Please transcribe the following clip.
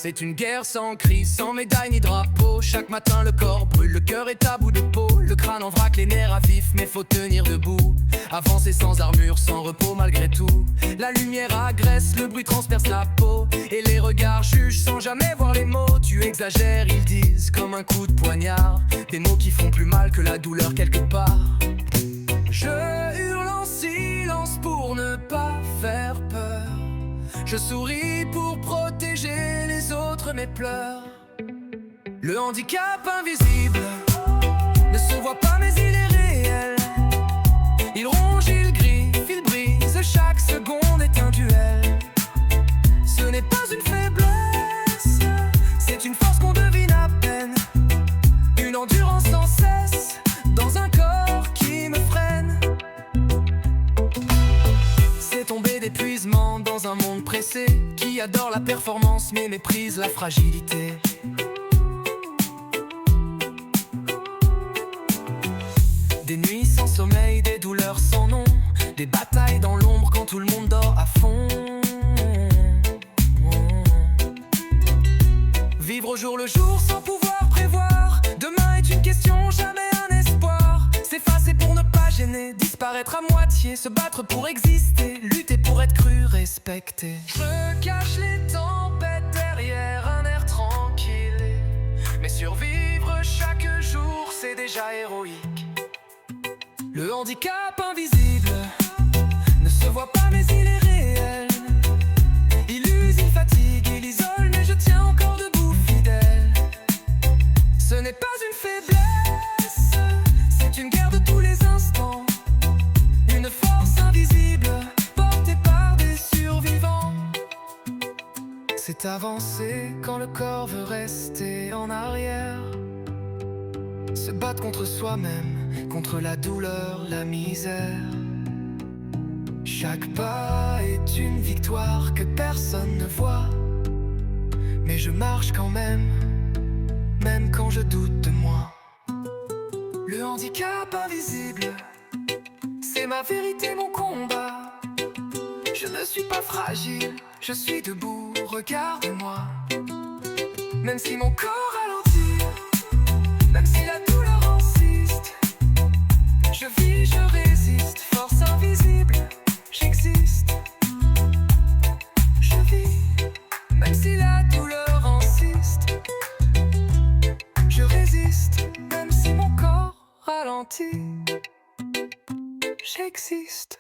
C'est une guerre sans cri, sans médaille ni drapeau. Chaque matin le corps brûle, le cœur est à bout de peau. Le crâne en vrac, les nerfs à vif, mais faut tenir debout. Avancer sans armure, sans repos malgré tout. La lumière agresse, le bruit transperce la peau. Et les regards jugent sans jamais voir les mots. Tu exagères, ils disent, comme un coup de poignard. Des mots qui font plus mal que la douleur quelque part. Je hurle en silence pour ne pas faire peur. Je souris pour protéger les autres, mais pleure. Le handicap invisible ne se voit pas, mais il est réel. Il ronge, il griffe, il brise, chaque seconde est un duel. Ce n'est pas une faiblesse, c'est une force qu'on devine à peine. Une endurance sans cesse dans un corps qui me freine. C'est tomber d'épuisement dans un monde pressé, qui adore la performance mais méprise la fragilité. Des nuits sans sommeil, des douleurs sans nom, des batailles dans l'ombre quand tout le monde dort à fond. Vivre au jour le jour sans pouvoir prévoir. Demain est une question, jamais un espoir. S'effacer pour ne pas gêner, disparaître à moitié. Se battre pour exister, lutter pour être cru, respecté. Je cache les tempêtes derrière un air tranquille. Mais survivre chaque jour, c'est déjà héroïque. Le handicap invisible ne se voit pas, mais il est réel. Il use, il fatigue, il isole, mais je tiens encore debout fidèle. Ce n'est pas une faiblesse, c'est une guerre de tous les instants. Une force invisible portée par des survivants. C'est avancer quand le corps veut rester en arrière. Se battre contre soi-même, contre la douleur, la misère. Chaque pas est une victoire que personne ne voit. Mais je marche quand même quand je doute de moi. Le handicap invisible, c'est ma vérité, mon combat. Je ne suis pas fragile, je suis debout, regarde-moi. Même si mon corps ralentit, même si la douleur insiste, je vis, je résiste, force invisible, j'existe. Je vis, même si la douleur insiste, je résiste, même si mon corps ralentit, j'existe.